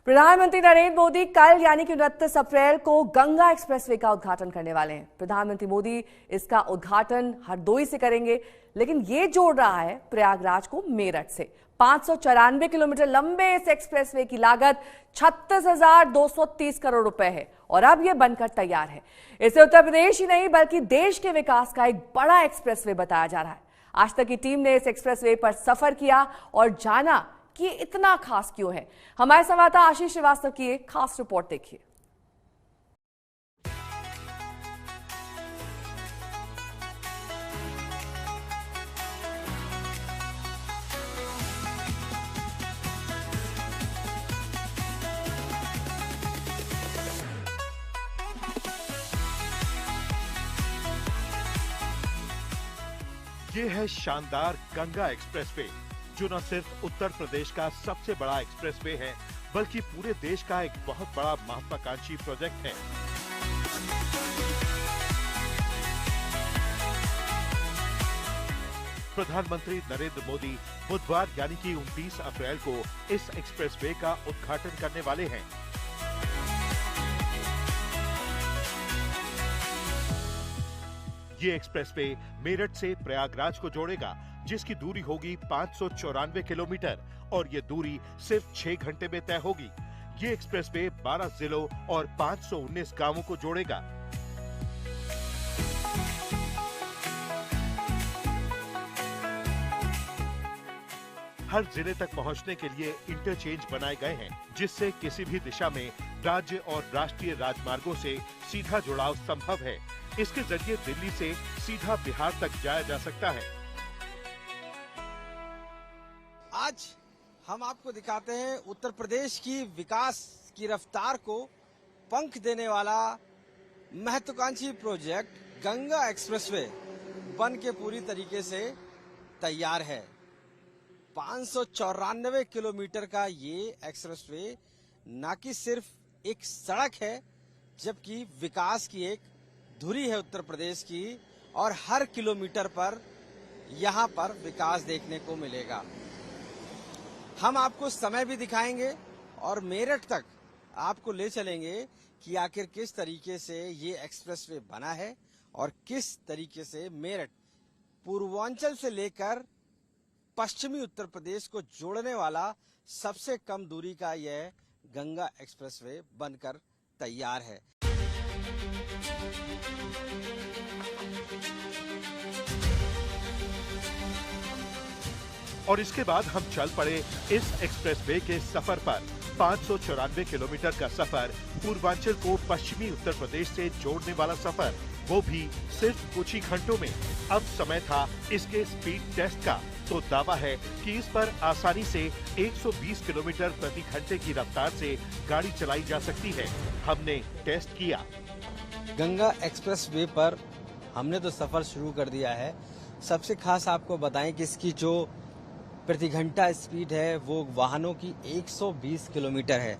प्रधानमंत्री नरेंद्र मोदी कल यानी कि 29 अप्रैल को गंगा एक्सप्रेसवे का उद्घाटन करने वाले हैं। प्रधानमंत्री मोदी इसका उद्घाटन हरदोई से करेंगे, लेकिन ये जोड़ रहा है प्रयागराज को मेरठ से। 594 किलोमीटर लंबे इस एक्सप्रेसवे की लागत 36,230 करोड़ रुपए है और अब यह बनकर तैयार है। इसे उत्तर प्रदेश ही नहीं बल्कि देश के विकास का एक बड़ा एक्सप्रेसवे बताया जा रहा है। आज तक की टीम ने इस एक्सप्रेसवे पर सफर किया और जाना कि ये इतना खास क्यों है। हमारे संवाददाता आशीष श्रीवास्तव की एक खास रिपोर्ट देखिए। ये है शानदार गंगा एक्सप्रेसवे, जो न सिर्फ उत्तर प्रदेश का सबसे बड़ा एक्सप्रेसवे है, बल्कि पूरे देश का एक बहुत बड़ा महत्वाकांक्षी प्रोजेक्ट है। प्रधानमंत्री नरेंद्र मोदी बुधवार यानी कि 29 अप्रैल को इस एक्सप्रेसवे का उद्घाटन करने वाले हैं। ये एक्सप्रेसवे मेरठ से प्रयागराज को जोड़ेगा, जिसकी दूरी होगी 594 किलोमीटर और ये दूरी सिर्फ 6 घंटे में तय होगी। ये एक्सप्रेसवे 12 जिलों और 519 गांवों को जोड़ेगा। हर जिले तक पहुंचने के लिए इंटरचेंज बनाए गए हैं, जिससे किसी भी दिशा में राज्य और राष्ट्रीय राजमार्गों से सीधा जुड़ाव संभव है। इसके जरिए दिल्ली से सीधा बिहार तक जाया जा सकता है। आज हम आपको दिखाते हैं उत्तर प्रदेश की विकास की रफ्तार को पंख देने वाला महत्वाकांक्षी प्रोजेक्ट गंगा एक्सप्रेसवे बन के पूरी तरीके से तैयार है। 594 किलोमीटर का ये एक्सप्रेसवे न कि सिर्फ एक सड़क है, जबकि विकास की एक धुरी है उत्तर प्रदेश की, और हर किलोमीटर पर यहाँ पर विकास देखने को मिलेगा। हम आपको समय भी दिखाएंगे और मेरठ तक आपको ले चलेंगे कि आखिर किस तरीके से ये एक्सप्रेसवे बना है और किस तरीके से मेरठ पूर्वांचल से लेकर पश्चिमी उत्तर प्रदेश को जोड़ने वाला सबसे कम दूरी का यह गंगा एक्सप्रेसवे बनकर तैयार है। और इसके बाद हम चल पड़े इस एक्सप्रेसवे के सफर पर। 594 किलोमीटर का सफर, पूर्वांचल को पश्चिमी उत्तर प्रदेश से जोड़ने वाला सफर, वो भी सिर्फ कुछ ही घंटों में। अब समय था इसके स्पीड टेस्ट का, तो दावा है कि इस पर आसानी से 120 किलोमीटर प्रति घंटे की रफ्तार से गाड़ी चलाई जा सकती है। हमने टेस्ट किया। गंगा एक्सप्रेसवे पर हमने तो सफर शुरू कर दिया है। सबसे खास आपको बताएं कि इसकी जो प्रति घंटा स्पीड है वो वाहनों की 120 किलोमीटर है।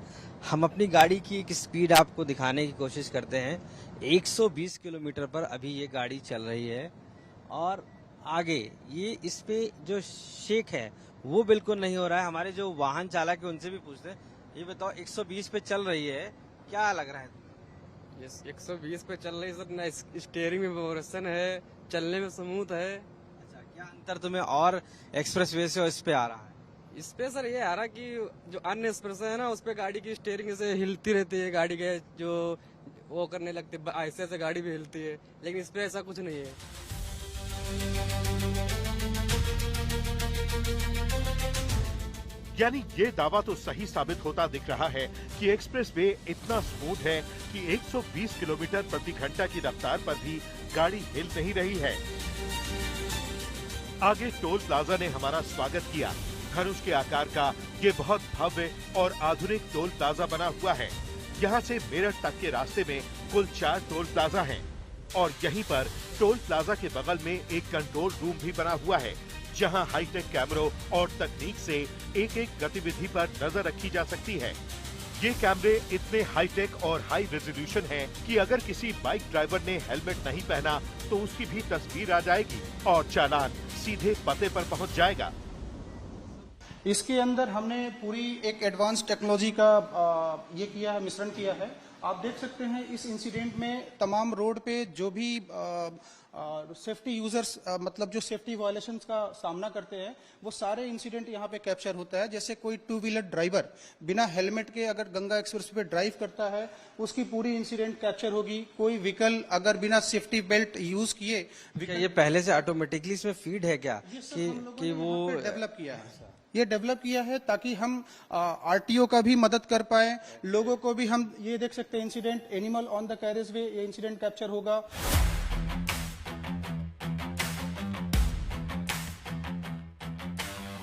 हम अपनी गाड़ी की एक स्पीड आपको दिखाने की कोशिश करते हैं। 120 किलोमीटर पर अभी ये गाड़ी चल रही है और आगे ये इस पे जो शेक है वो बिल्कुल नहीं हो रहा है। हमारे जो वाहन चालक है उनसे भी पूछते हैं, ये बताओ 120 पे चल रही है, क्या लग रहा है? ये 120 पे चल रही है सर, ना स्टीयरिंग में वाइब्रेशन है, चलने में स्मूथ है। अच्छा, क्या अंतर तुम्हें और एक्सप्रेसवे से इस पे आ रहा है? इस पे सर ये आ रहा कि जो अन्य एक्सप्रेस है ना, उस पे गाड़ी की स्टीयरिंग से हिलती रहती है, गाड़ी के जो वो करने लगती है, ऐसे ऐसे गाड़ी भी हिलती है, लेकिन इस पे ऐसा कुछ नहीं है। यानी ये दावा तो सही साबित होता दिख रहा है कि एक्सप्रेसवे इतना स्मूथ है कि 120 किलोमीटर प्रति घंटा की रफ्तार पर भी गाड़ी हिल नहीं रही है। आगे टोल प्लाजा ने हमारा स्वागत किया। धनुष के आकार का ये बहुत भव्य और आधुनिक टोल प्लाजा बना हुआ है। यहाँ से मेरठ तक के रास्ते में कुल 4 टोल प्लाजा हैं और यहीं पर टोल प्लाजा के बगल में एक कंट्रोल रूम भी बना हुआ है, जहां हाईटेक कैमरों और तकनीक से एक एक गतिविधि पर नजर रखी जा सकती है। ये कैमरे इतने हाईटेक और हाई रेजोल्यूशन हैं कि अगर किसी बाइक ड्राइवर ने हेलमेट नहीं पहना तो उसकी भी तस्वीर आ जाएगी और चालान सीधे पते पर पहुंच जाएगा। इसके अंदअंदर हमने पूरी एक एडवांस टेक्नोलॉजी का ये किया है, मिश्रण किया है। आप देख सकते हैं इस इंसिडेंट में तमाम रोड पे जो भी सेफ्टी यूजर्स मतलब जो सेफ्टी वायलेशंस का सामना करते हैं वो सारे इंसिडेंट यहाँ पे कैप्चर होता है। जैसे कोई टू व्हीलर ड्राइवर बिना हेलमेट के अगर गंगा एक्सप्रेस पे ड्राइव करता है उसकी पूरी इंसिडेंट कैप्चर होगी। कोई व्हीकल अगर बिना सेफ्टी बेल्ट यूज किए, ये पहले से ऑटोमेटिकली इसमें फीड है क्या कि वो डेवलप किया है, ये डेवलप किया है ताकि हम आरटीओ का भी मदद कर पाए, लोगों को भी हम ये देख सकते हैं incident animal on the carriage way, ये इंसिडेंट कैप्चर होगा।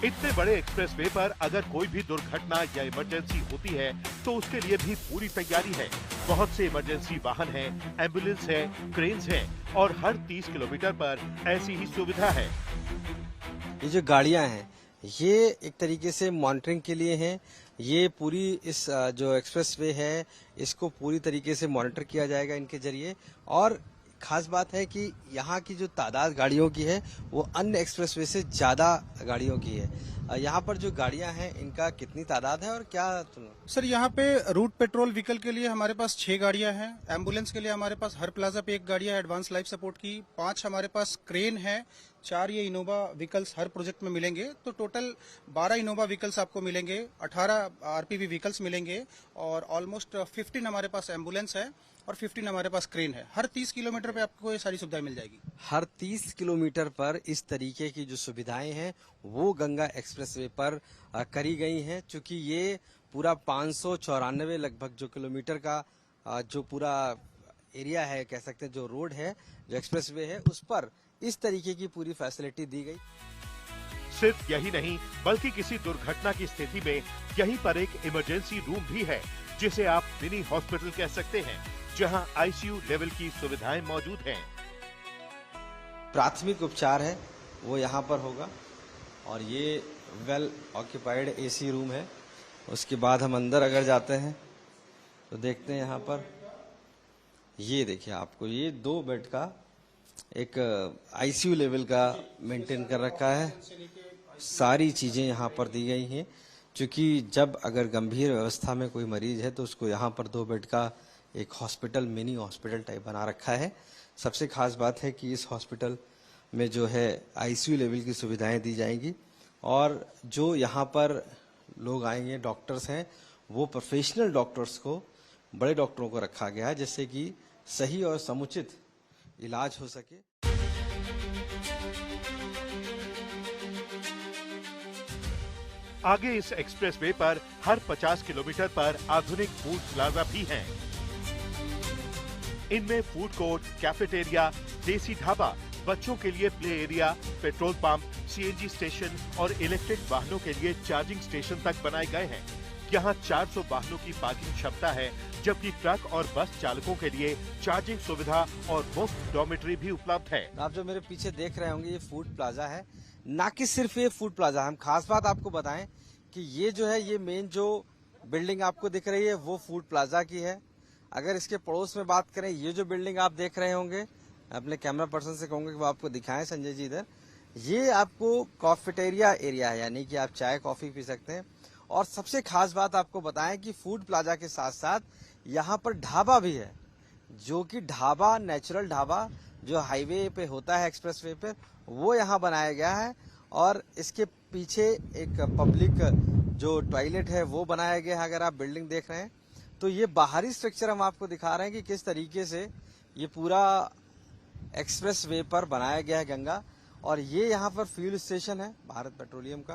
इतने बड़े एक्सप्रेसवे पर अगर कोई भी दुर्घटना या इमरजेंसी होती है तो उसके लिए भी पूरी तैयारी है। बहुत से इमरजेंसी वाहन हैं, एम्बुलेंस है, क्रेन्स हैं और हर 30 किलोमीटर पर ऐसी ही सुविधा है। ये जो गाड़ियां हैं ये एक तरीके से मॉनिटरिंग के लिए हैं। ये पूरी इस जो एक्सप्रेसवे है इसको पूरी तरीके से मॉनिटर किया जाएगा इनके जरिए। और खास बात है कि यहाँ की जो तादाद गाड़ियों की है वो अन्य एक्सप्रेसवे से ज्यादा गाड़ियों की है। यहाँ पर जो गाड़ियां हैं इनका कितनी तादाद है और क्या? सर यहाँ पे रूट पेट्रोल व्हीकल के लिए हमारे पास 6 गाड़ियां हैं, एम्बुलेंस के लिए हमारे पास हर प्लाजा पे 1 गाड़ियां है एडवांस लाइफ सपोर्ट की, 5 हमारे पास क्रेन है, 4 ये इनोवा व्हीकल्स हर प्रोजेक्ट में मिलेंगे। तो टोटल 12 इनोवा व्हीकल्स आपको मिलेंगे, 18 आरपीवी व्हीकल्स मिलेंगे और ऑलमोस्ट 15 हमारे पास एम्बुलेंस है और 15 हमारे पास क्रेन है। हर 30 किलोमीटर पे आपको ये सारी सुविधाएं मिल जाएगी। हर 30 किलोमीटर पर इस तरीके की जो सुविधाएं हैं वो गंगा एक्सप्रेसवे पर करी गई हैं। चूंकि ये पूरा 594 लगभग जो किलोमीटर का जो पूरा एरिया है, कह सकते हैं जो रोड है, जो एक्सप्रेसवे है, उस पर इस तरीके की पूरी फैसिलिटी दी गई। सिर्फ यही नहीं बल्कि किसी दुर्घटना की स्थिति में यहीं पर एक इमरजेंसी रूम भी है जिसे आप मिनी हॉस्पिटल कह सकते हैं, जहां आईसीयू लेवल की सुविधाएं मौजूद हैं। प्राथमिक उपचार है वो यहाँ पर होगा और ये वेल ऑक्यूपाइड एसी रूम है। उसके बाद हम अंदर अगर जाते हैं तो देखते हैं यहाँ पर ये देखिए आपको ये 2 बेड का एक आईसीयू लेवल का मेंटेन कर रखा है। सारी चीजें यहाँ पर दी गई हैं। क्योंकि जब अगर गंभीर अवस्था में कोई मरीज है तो उसको यहाँ पर 2 बेड का एक हॉस्पिटल, मिनी हॉस्पिटल टाइप बना रखा है। सबसे खास बात है कि इस हॉस्पिटल में जो है आईसीयू लेवल की सुविधाएं दी जाएंगी और जो यहाँ पर लोग आएंगे, डॉक्टर्स हैं, वो प्रोफेशनल डॉक्टर्स को, बड़े डॉक्टरों को रखा गया है जिससे कि सही और समुचित इलाज हो सके। आगे इस एक्सप्रेसवे पर हर 50 किलोमीटर पर आधुनिक फूड प्लाजा भी हैं। इनमें फूड कोर्ट, कैफेटेरिया, देसी ढाबा, बच्चों के लिए play area, petrol pump, CNG station और इलेक्ट्रिक वाहनों के लिए चार्जिंग स्टेशन तक बनाए गए हैं। यहाँ 400 वाहनों की पार्किंग क्षमता है, जबकि ट्रक और बस चालकों के लिए चार्जिंग सुविधा और मुफ्त डॉर्मेटरी भी उपलब्ध है। आप जो मेरे पीछे देख रहे होंगे ये फूड प्लाजा है। ना कि सिर्फ ये फूड प्लाजा, हम खास बात आपको बताएं कि ये जो है ये मेन जो बिल्डिंग आपको दिख रही है वो फूड प्लाजा की है। अगर इसके पड़ोस में बात करें, ये जो बिल्डिंग आप देख रहे होंगे, अपने कैमरा पर्सन से कहूंगा कि वो आपको दिखाएं, संजय जी इधर, ये आपको कॉफेटेरिया एरिया है, यानी कि आप चाय कॉफी पी सकते हैं। और सबसे खास बात आपको बताएं कि फूड प्लाजा के साथ साथ यहाँ पर ढाबा भी है, जो कि ढाबा, नेचुरल ढाबा जो हाईवे पे होता है एक्सप्रेसवे पे, वो यहाँ बनाया गया है। और इसके पीछे एक पब्लिक जो टॉयलेट है वो बनाया गया है। अगर आप बिल्डिंग देख रहे हैं तो ये बाहरी स्ट्रक्चर हम आपको दिखा रहे हैं कि किस तरीके से ये पूरा एक्सप्रेस वे पर बनाया गया है गंगा। और ये यहाँ पर फ्यूल स्टेशन है भारत पेट्रोलियम का,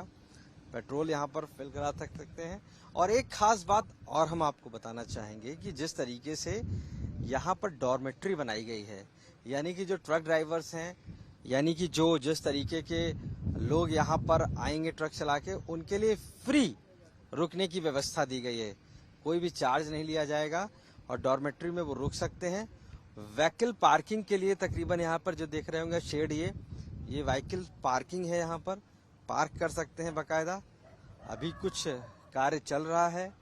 पेट्रोल यहाँ पर फिल करा सकते हैं। और एक खास बात और हम आपको बताना चाहेंगे कि जिस तरीके से यहाँ पर डॉर्मेट्री बनाई गई है, यानी कि जो ट्रक ड्राइवर्स हैं, यानी कि जो जिस तरीके के लोग यहाँ पर आएंगे ट्रक चला के, उनके लिए फ्री रुकने की व्यवस्था दी गई है। कोई भी चार्ज नहीं लिया जाएगा और डॉर्मेट्री में वो रुक सकते हैं। व्हीकल पार्किंग के लिए तकरीबन यहाँ पर जो देख रहे होंगे शेड, ये व्हीकल पार्किंग है, यहाँ पर पार्क कर सकते हैं बाकायदा। अभी कुछ कार्य चल रहा है,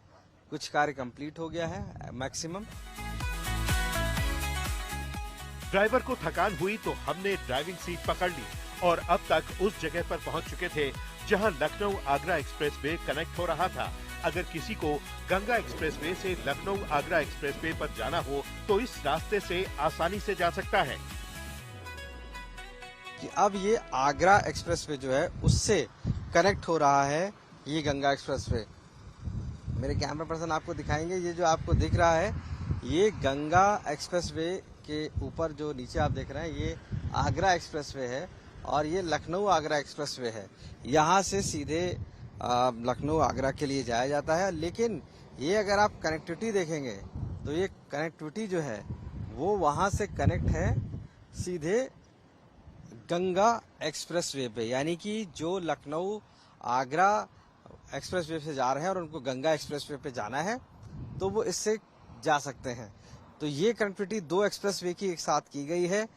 कुछ कार्य कंप्लीट हो गया है मैक्सिमम। ड्राइवर को थकान हुई तो हमने ड्राइविंग सीट पकड़ ली और अब तक उस जगह पर पहुंच चुके थे जहां लखनऊ आगरा एक्सप्रेसवे कनेक्ट हो रहा था। अगर किसी को गंगा एक्सप्रेसवे से लखनऊ आगरा एक्सप्रेसवे पर जाना हो तो इस रास्ते से आसानी से जा सकता है। कि अब ये आगरा एक्सप्रेसवे जो है उससे कनेक्ट हो रहा है ये गंगा एक्सप्रेसवे। मेरे कैमरा पर्सन आपको दिखाएंगे, ये जो आपको दिख रहा है ये गंगा एक्सप्रेसवे के ऊपर जो नीचे आप देख रहे हैं ये आगरा एक्सप्रेसवे है और ये लखनऊ आगरा एक्सप्रेसवे है। यहाँ से सीधे लखनऊ आगरा के लिए जाया जाता है, लेकिन ये अगर आप कनेक्टिविटी देखेंगे तो ये कनेक्टिविटी जो है वो वहाँ से कनेक्ट है सीधे गंगा एक्सप्रेसवे पे, यानी कि जो लखनऊ आगरा एक्सप्रेसवे से जा रहे हैं और उनको गंगा एक्सप्रेसवे पे जाना है तो वो इससे जा सकते हैं। तो ये कनेक्टिविटी दो एक्सप्रेसवे की एक साथ की गई है।